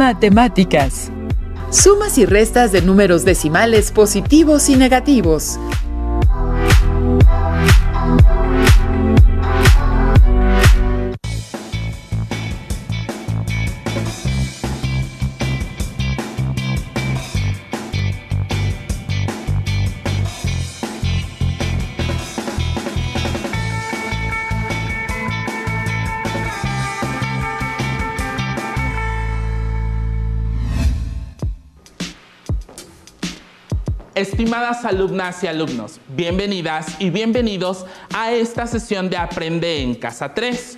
Matemáticas. Sumas y restas de números decimales positivos y negativos. Estimadas alumnas y alumnos, bienvenidas y bienvenidos a esta sesión de Aprende en Casa 3.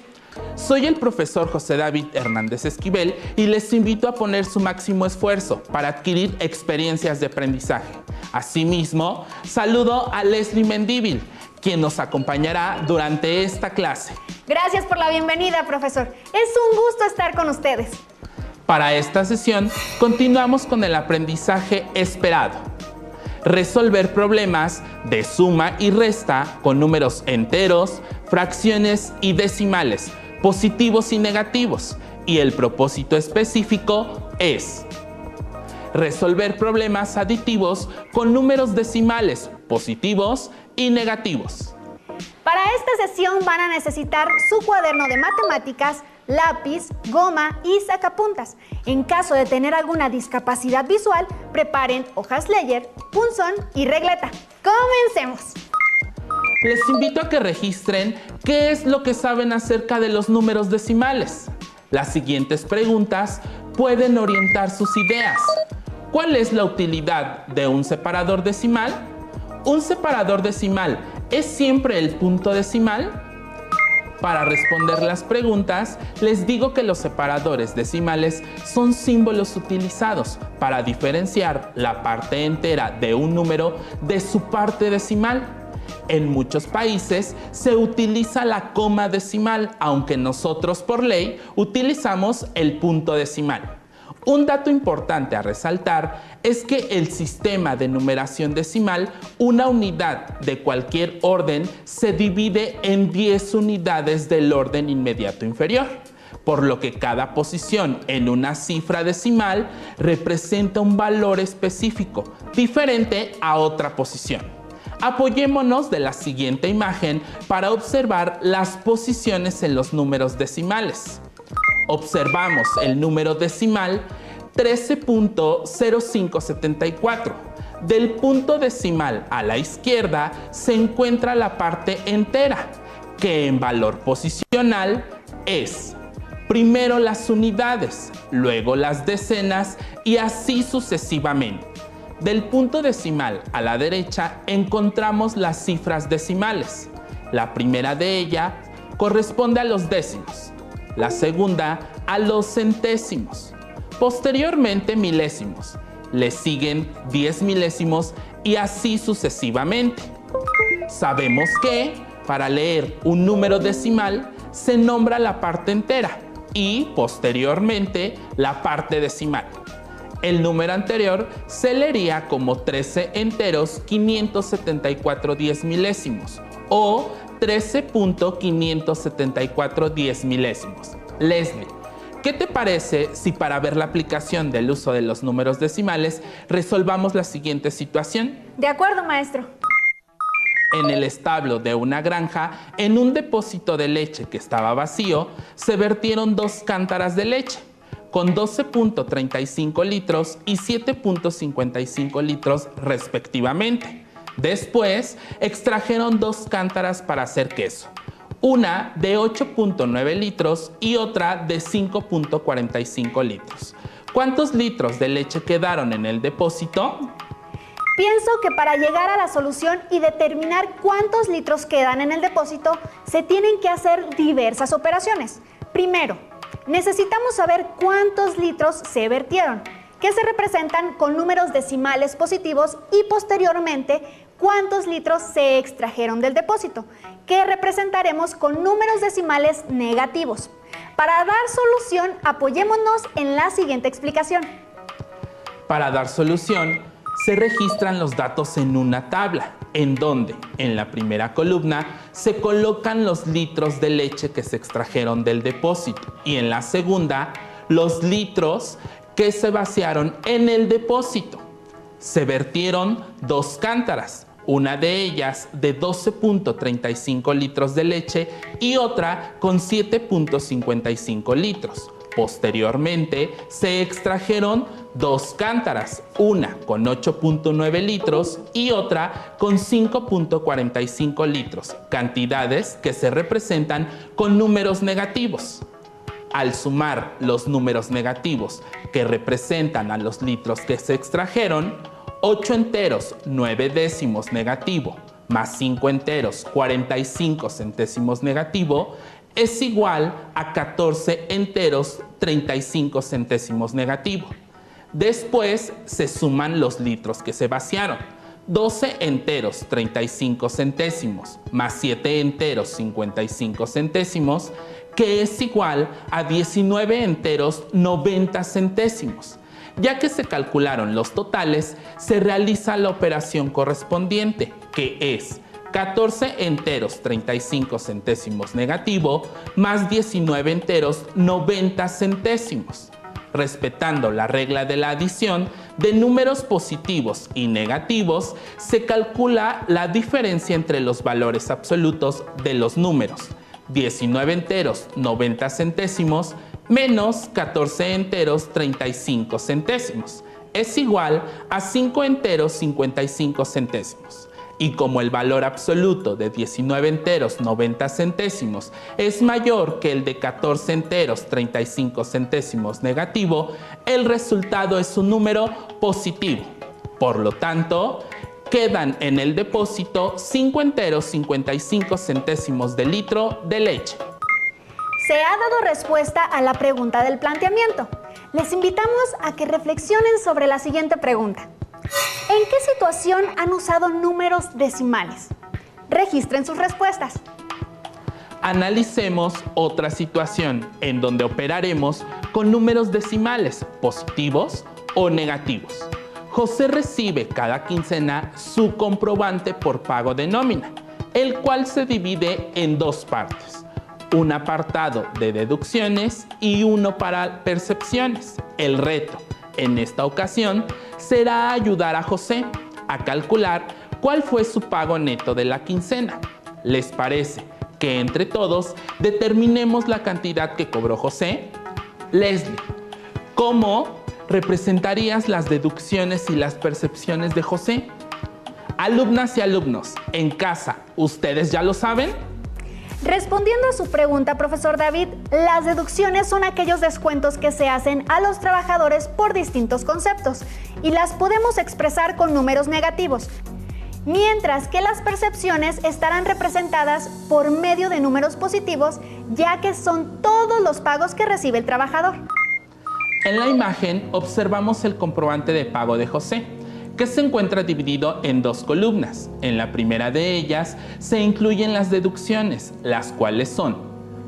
Soy el profesor José David Hernández Esquivel y les invito a poner su máximo esfuerzo para adquirir experiencias de aprendizaje. Asimismo, saludo a Leslie Mendívil, quien nos acompañará durante esta clase. Gracias por la bienvenida, profesor. Es un gusto estar con ustedes. Para esta sesión, continuamos con el aprendizaje esperado. Resolver problemas de suma y resta con números enteros, fracciones y decimales, positivos y negativos. Y el propósito específico es resolver problemas aditivos con números decimales, positivos y negativos. Para esta sesión van a necesitar su cuaderno de matemáticas, lápiz, goma y sacapuntas. En caso de tener alguna discapacidad visual, preparen hojas Leyer, punzón y regleta. ¡Comencemos! Les invito a que registren qué es lo que saben acerca de los números decimales. Las siguientes preguntas pueden orientar sus ideas. ¿Cuál es la utilidad de un separador decimal? ¿Un separador decimal es siempre el punto decimal? Para responder las preguntas, les digo que los separadores decimales son símbolos utilizados para diferenciar la parte entera de un número de su parte decimal. En muchos países se utiliza la coma decimal, aunque nosotros por ley utilizamos el punto decimal. Un dato importante a resaltar es que el sistema de numeración decimal, una unidad de cualquier orden, se divide en 10 unidades del orden inmediato inferior, por lo que cada posición en una cifra decimal representa un valor específico, diferente a otra posición. Apoyémonos de la siguiente imagen para observar las posiciones en los números decimales. Observamos el número decimal 13.0574. Del punto decimal a la izquierda se encuentra la parte entera, que en valor posicional es primero las unidades, luego las decenas y así sucesivamente. Del punto decimal a la derecha encontramos las cifras decimales. La primera de ellas corresponde a los décimos. La segunda a los centésimos, posteriormente milésimos, le siguen 10 milésimos y así sucesivamente. Sabemos que para leer un número decimal se nombra la parte entera y posteriormente la parte decimal. El número anterior se leería como 13 enteros 574 10 milésimos o 13.574 10 milésimos. Leslie, ¿qué te parece si para ver la aplicación del uso de los números decimales resolvamos la siguiente situación? De acuerdo, maestro. En el establo de una granja, en un depósito de leche que estaba vacío, se vertieron 2 cántaras de leche, con 12.35 litros y 7.55 litros respectivamente. Después, extrajeron 2 cántaras para hacer queso, una de 8.9 litros y otra de 5.45 litros. ¿Cuántos litros de leche quedaron en el depósito? Pienso que para llegar a la solución y determinar cuántos litros quedan en el depósito, se tienen que hacer diversas operaciones. Primero, necesitamos saber cuántos litros se vertieron, que se representan con números decimales positivos, y posteriormente cuántos litros se extrajeron del depósito, que representaremos con números decimales negativos. Para dar solución, apoyémonos en la siguiente explicación. Para dar solución, se registran los datos en una tabla, en donde en la primera columna se colocan los litros de leche que se extrajeron del depósito y en la segunda los litros que se vaciaron en el depósito. Se vertieron 2 cántaras, una de ellas de 12.35 litros de leche y otra con 7.55 litros. Posteriormente, se extrajeron 2 cántaras, una con 8.9 litros y otra con 5.45 litros, cantidades que se representan con números negativos. Al sumar los números negativos que representan a los litros que se extrajeron, 8 enteros 9 décimos negativo más 5 enteros 45 centésimos negativo es igual a 14 enteros 35 centésimos negativo. Después se suman los litros que se vaciaron. 12 enteros 35 centésimos más 7 enteros 55 centésimos, que es igual a 19 enteros 90 centésimos. Ya que se calcularon los totales, se realiza la operación correspondiente, que es 14 enteros 35 centésimos negativo más 19 enteros 90 centésimos. Respetando la regla de la adición de números positivos y negativos, se calcula la diferencia entre los valores absolutos de los números. 19 enteros 90 centésimos menos 14 enteros 35 centésimos es igual a 5 enteros 55 centésimos. Y como el valor absoluto de 19 enteros 90 centésimos es mayor que el de 14 enteros 35 centésimos negativo, el resultado es un número positivo. Por lo tanto, quedan en el depósito 5 enteros 55 centésimos de litro de leche. Se ha dado respuesta a la pregunta del planteamiento. Les invitamos a que reflexionen sobre la siguiente pregunta. ¿En qué situación han usado números decimales? Registren sus respuestas. Analicemos otra situación en donde operaremos con números decimales positivos o negativos. José recibe cada quincena su comprobante por pago de nómina, el cual se divide en 2 partes. Un apartado de deducciones y uno para percepciones. El reto, en esta ocasión, será ayudar a José a calcular cuál fue su pago neto de la quincena. ¿Les parece que entre todos determinemos la cantidad que cobró José? Leslie, ¿cómo representarías las deducciones y las percepciones de José? Alumnas y alumnos, en casa, ¿ustedes ya lo saben? Respondiendo a su pregunta, profesor David, las deducciones son aquellos descuentos que se hacen a los trabajadores por distintos conceptos y las podemos expresar con números negativos, mientras que las percepciones estarán representadas por medio de números positivos, ya que son todos los pagos que recibe el trabajador. En la imagen observamos el comprobante de pago de José, que se encuentra dividido en 2 columnas. En la primera de ellas se incluyen las deducciones, las cuales son: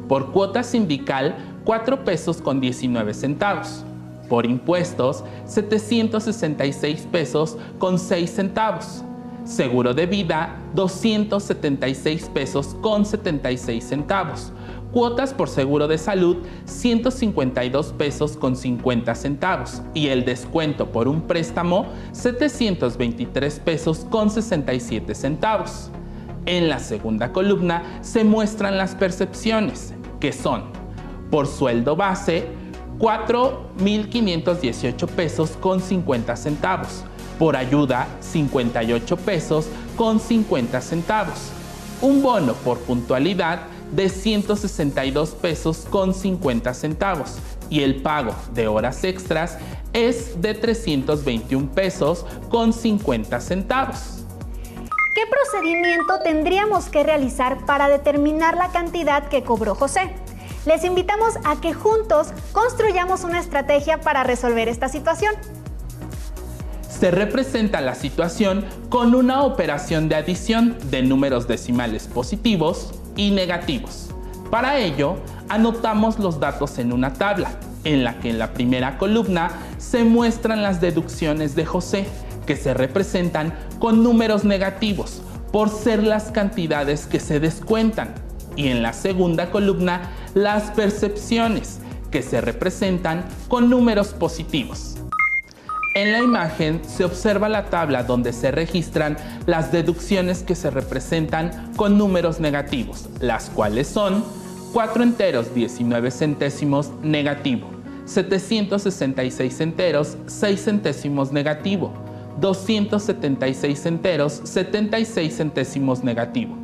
por cuota sindical, 4 pesos con 19 centavos. Por impuestos, 766 pesos con 6 centavos. Seguro de vida, 276 pesos con 76 centavos. Cuotas por seguro de salud, 152 pesos con 50 centavos. Y el descuento por un préstamo, 723 pesos con 67 centavos. En la segunda columna se muestran las percepciones, que son: por sueldo base, 4.518 pesos con 50 centavos. Por ayuda, 58 pesos con 50 centavos. Un bono por puntualidad de 162 pesos con 50 centavos. Y el pago de horas extras es de 321 pesos con 50 centavos. ¿Qué procedimiento tendríamos que realizar para determinar la cantidad que cobró José? Les invitamos a que juntos construyamos una estrategia para resolver esta situación. Se representa la situación con una operación de adición de números decimales positivos y negativos. Para ello, anotamos los datos en una tabla, en la que en la primera columna se muestran las deducciones de José, que se representan con números negativos, por ser las cantidades que se descuentan. Y en la segunda columna, las percepciones, que se representan con números positivos. En la imagen se observa la tabla donde se registran las deducciones que se representan con números negativos, las cuales son 4 enteros 19 centésimos negativo, 766 enteros 6 centésimos negativo, 276 enteros 76 centésimos negativo,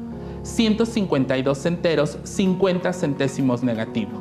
152 enteros 50 centésimos negativo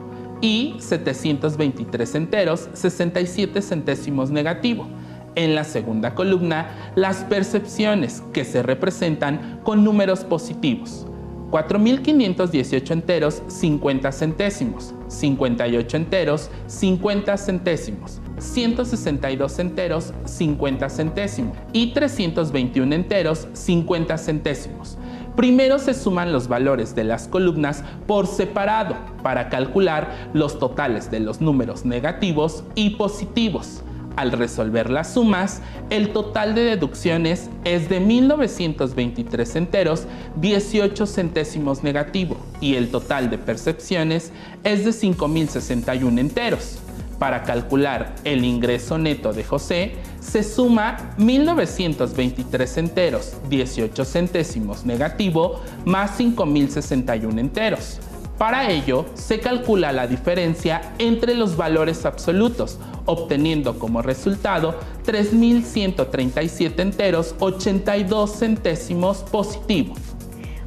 y 723 enteros 67 centésimos negativo. En la segunda columna, las percepciones que se representan con números positivos: 4.518 enteros 50 centésimos, 58 enteros 50 centésimos, 162 enteros 50 centésimos y 321 enteros 50 centésimos. Primero se suman los valores de las columnas por separado para calcular los totales de los números negativos y positivos. Al resolver las sumas, el total de deducciones es de 1.923 enteros 18 centésimos negativo y el total de percepciones es de 5.061 enteros. Para calcular el ingreso neto de José, se suma 1.923 enteros 18 centésimos negativo más 5.061 enteros. Para ello, se calcula la diferencia entre los valores absolutos, obteniendo como resultado 3.137 enteros 82 centésimos positivo.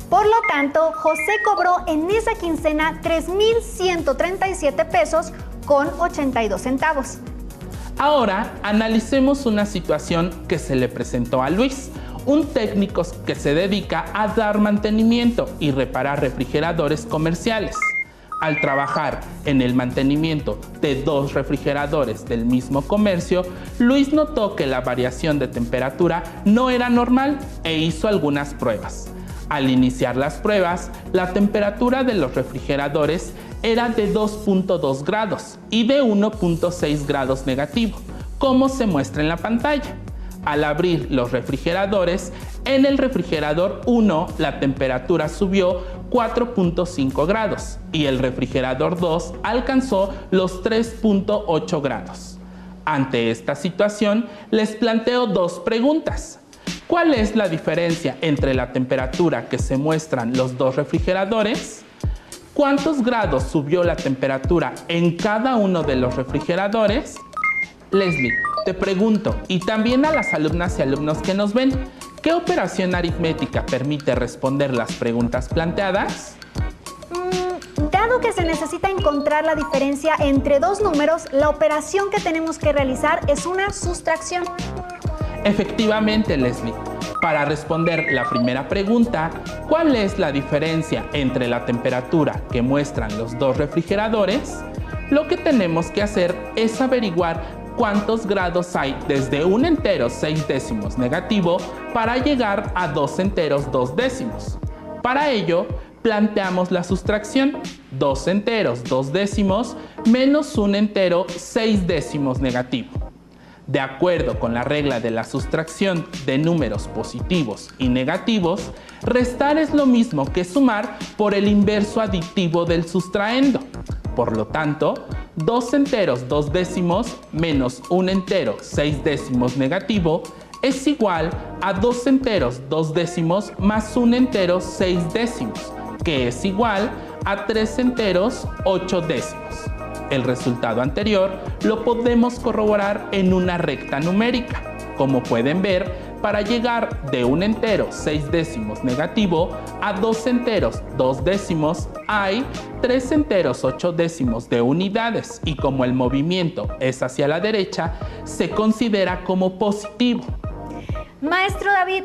Por lo tanto, José cobró en esa quincena 3.137 pesos con 82 centavos. Ahora analicemos una situación que se le presentó a Luis, un técnico que se dedica a dar mantenimiento y reparar refrigeradores comerciales. Al trabajar en el mantenimiento de 2 refrigeradores del mismo comercio, Luis notó que la variación de temperatura no era normal e hizo algunas pruebas. Al iniciar las pruebas, la temperatura de los refrigeradores era de 2.2 grados y de 1.6 grados negativo, como se muestra en la pantalla. Al abrir los refrigeradores, en el refrigerador 1 la temperatura subió 4.5 grados y el refrigerador 2 alcanzó los 3.8 grados. Ante esta situación, les planteo 2 preguntas. ¿Cuál es la diferencia entre la temperatura que se muestran los 2 refrigeradores? ¿Cuántos grados subió la temperatura en cada uno de los refrigeradores? Leslie, te pregunto, y también a las alumnas y alumnos que nos ven, ¿qué operación aritmética permite responder las preguntas planteadas? Dado que se necesita encontrar la diferencia entre 2 números, la operación que tenemos que realizar es una sustracción. Efectivamente, Leslie. Para responder la primera pregunta, ¿cuál es la diferencia entre la temperatura que muestran los 2 refrigeradores? Lo que tenemos que hacer es averiguar cuántos grados hay desde 1 entero 6 décimos negativo para llegar a 2 enteros 2 décimos. Para ello, planteamos la sustracción: 2 enteros 2 décimos menos 1 entero 6 décimos negativo. De acuerdo con la regla de la sustracción de números positivos y negativos, restar es lo mismo que sumar por el inverso aditivo del sustraendo. Por lo tanto, 2 enteros 2 décimos menos 1 entero 6 décimos negativo es igual a 2 enteros 2 décimos más 1 entero 6 décimos, que es igual a 3 enteros 8 décimos. El resultado anterior lo podemos corroborar en una recta numérica. Como pueden ver, para llegar de 1 entero 6 décimos negativo a 2 enteros 2 décimos hay 3 enteros 8 décimos de unidades y como el movimiento es hacia la derecha, se considera como positivo. Maestro David,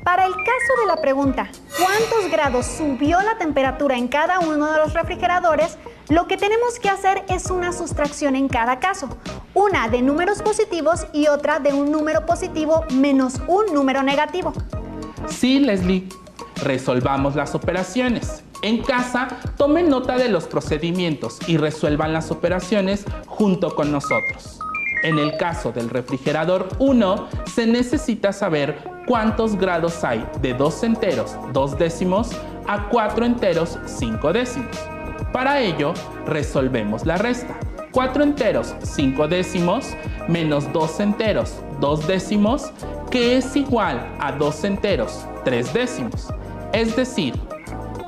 para el caso de la pregunta ¿cuántos grados subió la temperatura en cada uno de los refrigeradores?, lo que tenemos que hacer es una sustracción en cada caso, una de números positivos y otra de un número positivo menos un número negativo. Sí, Leslie. Resolvamos las operaciones. En casa, tomen nota de los procedimientos y resuelvan las operaciones junto con nosotros. En el caso del refrigerador 1, se necesita saber cuántos grados hay de 2 enteros 2 décimos a 4 enteros 5 décimos. Para ello, resolvemos la resta. 4 enteros 5 décimos menos 2 enteros 2 décimos, que es igual a 2 enteros 3 décimos, es decir,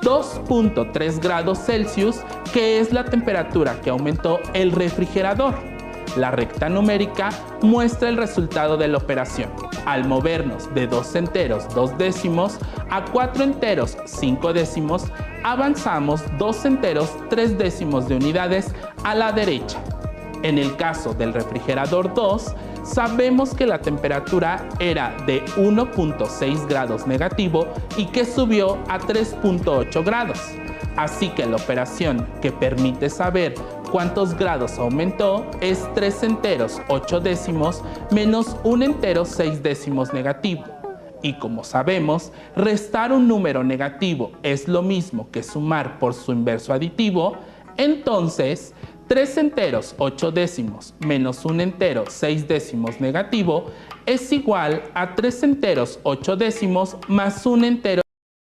2.3 grados Celsius, que es la temperatura que aumentó el refrigerador. La recta numérica muestra el resultado de la operación. Al movernos de 2 enteros 2 décimos a 4 enteros 5 décimos, avanzamos 2 enteros 3 décimos de unidades a la derecha. En el caso del refrigerador 2, sabemos que la temperatura era de 1.6 grados negativo y que subió a 3.8 grados. Así que la operación que permite saber cuántos grados aumentó es 3 enteros 8 décimos menos 1 entero 6 décimos negativo. Y como sabemos, restar un número negativo es lo mismo que sumar por su inverso aditivo, entonces 3 enteros 8 décimos menos 1 entero 6 décimos negativo es igual a 3 enteros 8 décimos más 1 entero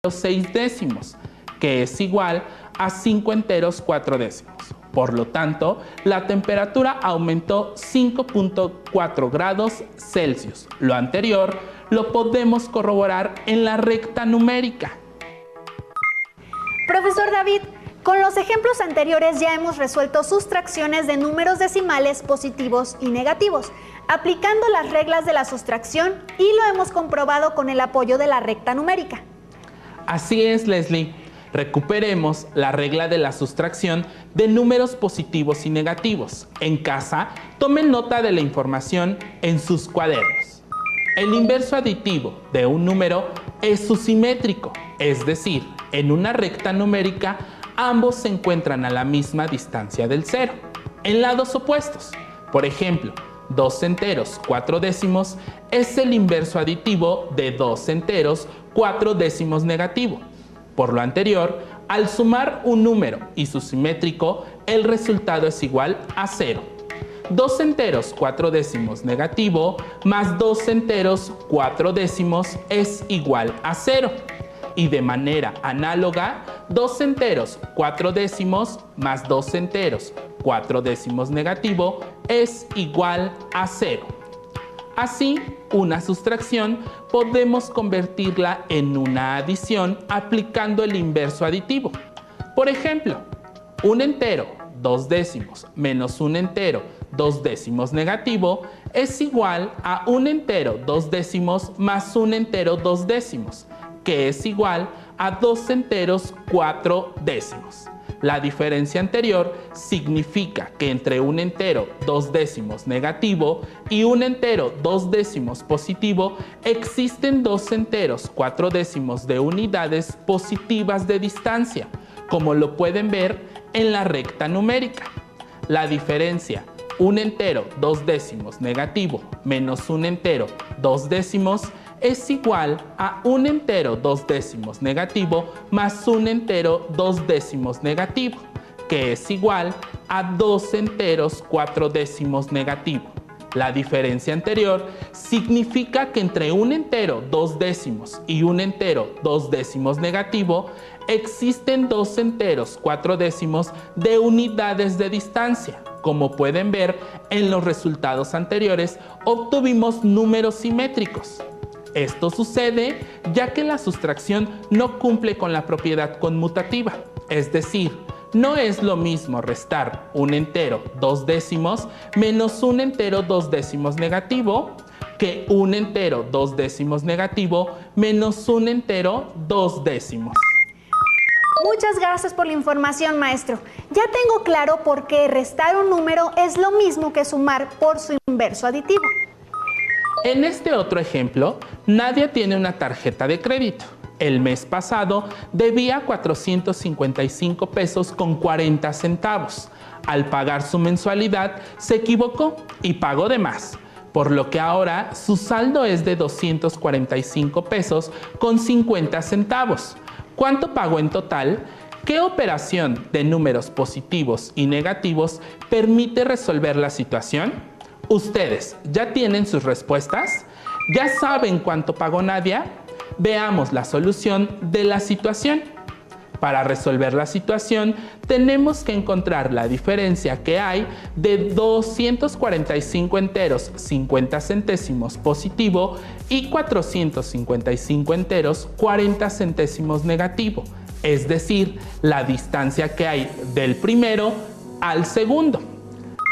6 décimos, que es igual a 5 enteros 4 décimos. Por lo tanto, la temperatura aumentó 5.4 grados Celsius. Lo anterior lo podemos corroborar en la recta numérica. Profesor David, con los ejemplos anteriores ya hemos resuelto sustracciones de números decimales positivos y negativos, aplicando las reglas de la sustracción, y lo hemos comprobado con el apoyo de la recta numérica. Así es, Leslie. Recuperemos la regla de la sustracción de números positivos y negativos. En casa, tomen nota de la información en sus cuadernos. El inverso aditivo de un número es su simétrico, es decir, en una recta numérica ambos se encuentran a la misma distancia del cero, en lados opuestos. Por ejemplo, 2 enteros 4 décimos es el inverso aditivo de 2 enteros 4 décimos negativo. Por lo anterior, al sumar un número y su simétrico, el resultado es igual a 0. 2 enteros 4 décimos negativo más 2 enteros 4 décimos es igual a 0. Y de manera análoga, 2 enteros 4 décimos más 2 enteros 4 décimos negativo es igual a 0. Así, una sustracción podemos convertirla en una adición aplicando el inverso aditivo. Por ejemplo, 1 entero 2 décimos menos 1 entero 2 décimos negativo es igual a 1 entero 2 décimos más 1 entero 2 décimos, que es igual a 2 enteros 4 décimos. La diferencia anterior significa que entre un entero 2 décimos negativo y un entero 2 décimos positivo existen 2 enteros 4 décimos de unidades positivas de distancia, como lo pueden ver en la recta numérica. La diferencia 1 entero 2 décimos negativo menos 1 entero 2 décimos es igual a 1 entero 2 décimos negativo más 1 entero 2 décimos negativo, que es igual a 2 enteros 4 décimos negativo. La diferencia anterior significa que entre un entero 2 décimos y un entero 2 décimos negativo existen 2 enteros 4 décimos de unidades de distancia. Como pueden ver en los resultados anteriores, obtuvimos números simétricos. Esto sucede ya que la sustracción no cumple con la propiedad conmutativa, es decir, no es lo mismo restar un entero 2 décimos menos un entero 2 décimos negativo que un entero 2 décimos negativo menos un entero 2 décimos. Muchas gracias por la información, maestro. Ya tengo claro por qué restar un número es lo mismo que sumar por su inverso aditivo. En este otro ejemplo, Nadia tiene una tarjeta de crédito. El mes pasado debía 455 pesos con 40 centavos. Al pagar su mensualidad, se equivocó y pagó de más, por lo que ahora su saldo es de 245 pesos con 50 centavos. ¿Cuánto pagó en total? ¿Qué operación de números positivos y negativos permite resolver la situación? ¿Ustedes ya tienen sus respuestas? ¿Ya saben cuánto pagó Nadia? Veamos la solución de la situación. Para resolver la situación, tenemos que encontrar la diferencia que hay de 245 enteros 50 centésimos positivo y 455 enteros 40 centésimos negativo, es decir, la distancia que hay del primero al segundo.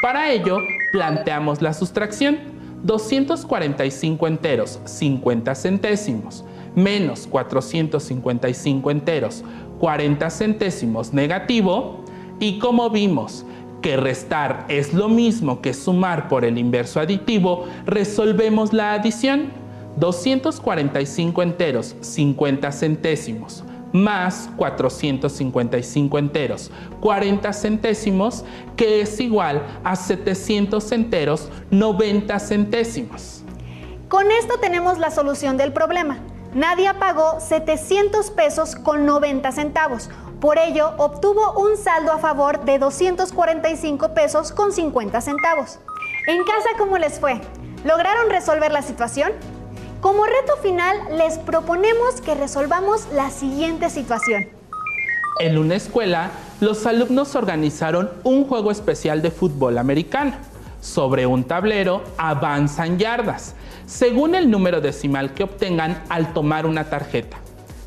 Para ello, planteamos la sustracción. 245 enteros 50 centésimos menos 455 enteros 40 centésimos negativo, y como vimos que restar es lo mismo que sumar por el inverso aditivo, resolvemos la adición. 245 enteros 50 centésimos más 455 enteros 40 centésimos, que es igual a 700 enteros 90 centésimos. Con esto tenemos la solución del problema. Nadia pagó 700 pesos con 90 centavos. Por ello, obtuvo un saldo a favor de 245 pesos con 50 centavos. En casa, ¿cómo les fue? ¿Lograron resolver la situación? Como reto final, les proponemos que resolvamos la siguiente situación. En una escuela, los alumnos organizaron un juego especial de fútbol americano. Sobre un tablero avanzan yardas, según el número decimal que obtengan al tomar una tarjeta.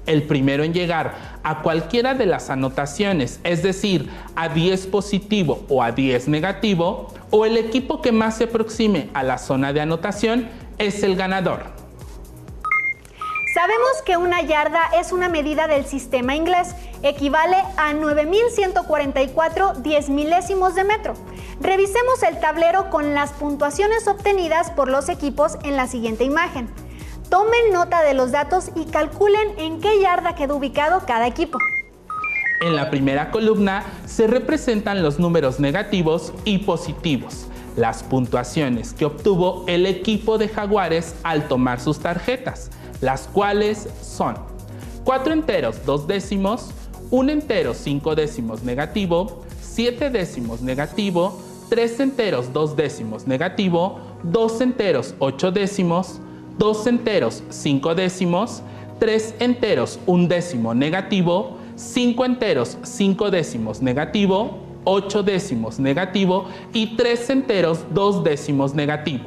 El primero en llegar a cualquiera de las anotaciones, es decir, a 10 positivo o a 10 negativo, o el equipo que más se aproxime a la zona de anotación, es el ganador. Sabemos que una yarda es una medida del sistema inglés, equivale a 9.144 10 de metro. Revisemos el tablero con las puntuaciones obtenidas por los equipos en la siguiente imagen. Tomen nota de los datos y calculen en qué yarda quedó ubicado cada equipo. En la primera columna se representan los números negativos y positivos, las puntuaciones que obtuvo el equipo de Jaguares al tomar sus tarjetas, las cuales son 4 enteros 2 décimos, 1 entero 5 décimos negativo, 7 décimos negativo, 3 enteros 2 décimos negativo, 2 enteros 8 décimos, 2 enteros 5 décimos, 3 enteros 1 décimo negativo, 5 enteros 5 décimos negativo, 8 décimos negativo y 3 enteros 2 décimos negativo.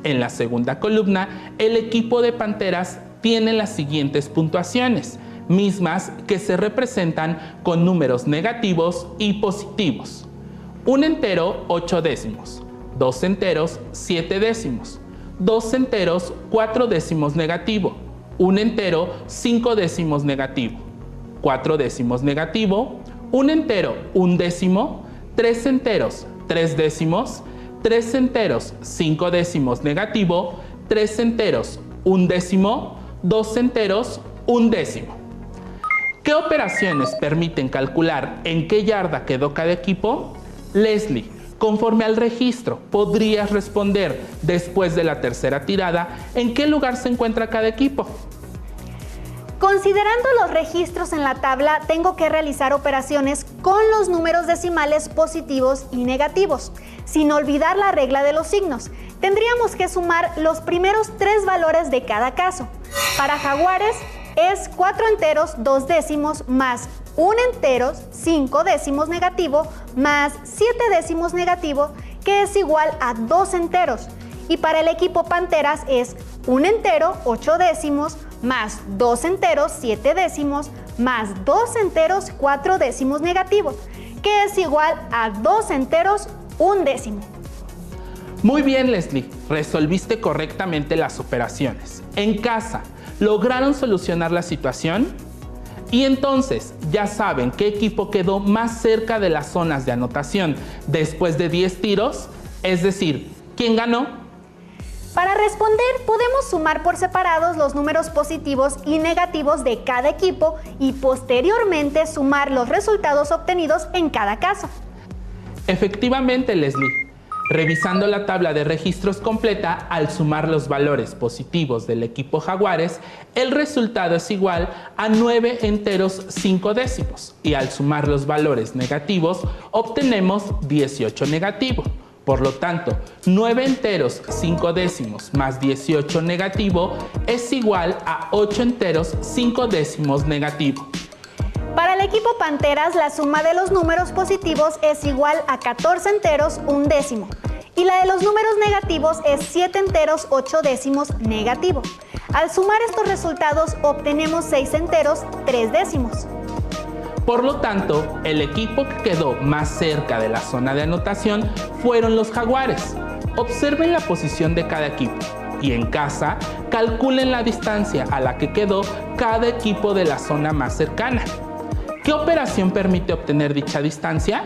En la segunda columna, el equipo de Panteras tiene las siguientes puntuaciones, mismas que se representan con números negativos y positivos. 1 entero 8 décimos, 2 enteros 7 décimos, 2 enteros 4 décimos negativo, 1 entero 5 décimos negativo, 4 décimos negativo, 1 entero 1 décimo, 3 enteros 3 décimos, 3 enteros 5 décimos negativo, 3 enteros 1 décimo, 2 enteros 1 décimo. ¿Qué operaciones permiten calcular en qué yarda quedó cada equipo? Leslie, conforme al registro, podrías responder después de la tercera tirada en qué lugar se encuentra cada equipo. Considerando los registros en la tabla, tengo que realizar operaciones con los números decimales positivos y negativos, sin olvidar la regla de los signos. Tendríamos que sumar los primeros 3 valores de cada caso. Para Jaguares es 4 enteros 2 décimos más 1 entero 5 décimos negativo más 7 décimos negativo, que es igual a 2 enteros. Y para el equipo Panteras es 1 entero 8 décimos más 2 enteros 7 décimos más 2 enteros 4 décimos negativos, que es igual a 2 enteros 1 décimo. Muy bien, Leslie, resolviste correctamente las operaciones. En casa, ¿lograron solucionar la situación? Y entonces, ya saben qué equipo quedó más cerca de las zonas de anotación después de 10 tiros, es decir, ¿quién ganó? Para responder, podemos sumar por separados los números positivos y negativos de cada equipo y posteriormente sumar los resultados obtenidos en cada caso. Efectivamente, Leslie. Revisando la tabla de registros completa, al sumar los valores positivos del equipo Jaguares, el resultado es igual a 9 enteros 5 décimos y al sumar los valores negativos obtenemos 18 negativo. Por lo tanto, 9 enteros 5 décimos más 18 negativo es igual a 8 enteros 5 décimos negativo. Para el Para el equipo Panteras, la suma de los números positivos es igual a 14 enteros, un décimo. Y la de los números negativos es 7 enteros, 8 décimos negativo. Al sumar estos resultados, obtenemos 6 enteros, 3 décimos. Por lo tanto, el equipo que quedó más cerca de la zona de anotación fueron los Jaguares. Observen la posición de cada equipo y en casa calculen la distancia a la que quedó cada equipo de la zona más cercana. ¿Qué operación permite obtener dicha distancia?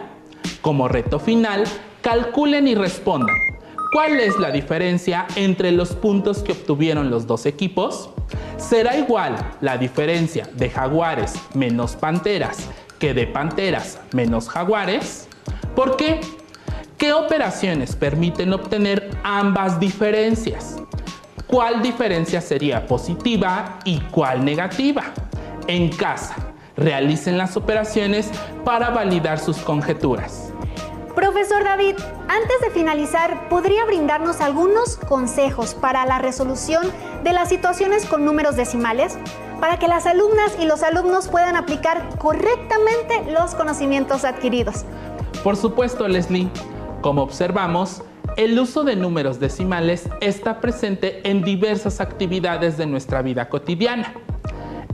Como reto final, calculen y respondan. ¿Cuál es la diferencia entre los puntos que obtuvieron los dos equipos? ¿Será igual la diferencia de Jaguares menos Panteras que de Panteras menos Jaguares? ¿Por qué? ¿Qué operaciones permiten obtener ambas diferencias? ¿Cuál diferencia sería positiva y cuál negativa? En casa, realicen las operaciones para validar sus conjeturas. Profesor David, antes de finalizar, ¿podría brindarnos algunos consejos para la resolución de las situaciones con números decimales? Para que las alumnas y los alumnos puedan aplicar correctamente los conocimientos adquiridos. Por supuesto, Leslie. Como observamos, el uso de números decimales está presente en diversas actividades de nuestra vida cotidiana.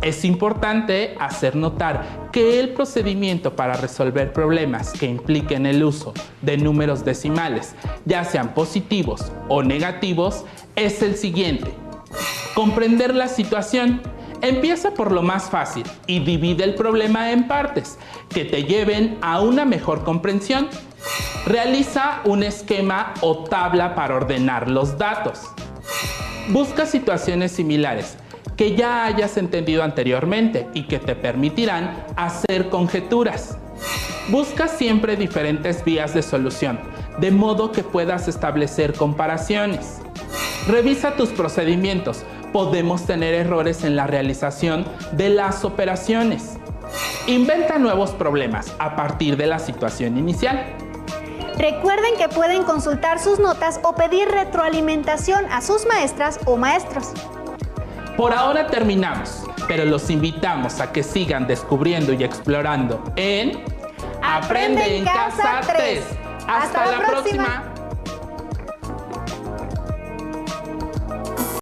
Es importante hacer notar que el procedimiento para resolver problemas que impliquen el uso de números decimales, ya sean positivos o negativos, es el siguiente. Comprender la situación. Empieza por lo más fácil y divide el problema en partes que te lleven a una mejor comprensión. Realiza un esquema o tabla para ordenar los datos. Busca situaciones similares que ya hayas entendido anteriormente y que te permitirán hacer conjeturas. Busca siempre diferentes vías de solución, de modo que puedas establecer comparaciones. Revisa tus procedimientos. Podemos tener errores en la realización de las operaciones. Inventa nuevos problemas a partir de la situación inicial. Recuerden que pueden consultar sus notas o pedir retroalimentación a sus maestras o maestros. Por ahora terminamos, pero los invitamos a que sigan descubriendo y explorando en Aprende en Casa 3. Hasta la próxima.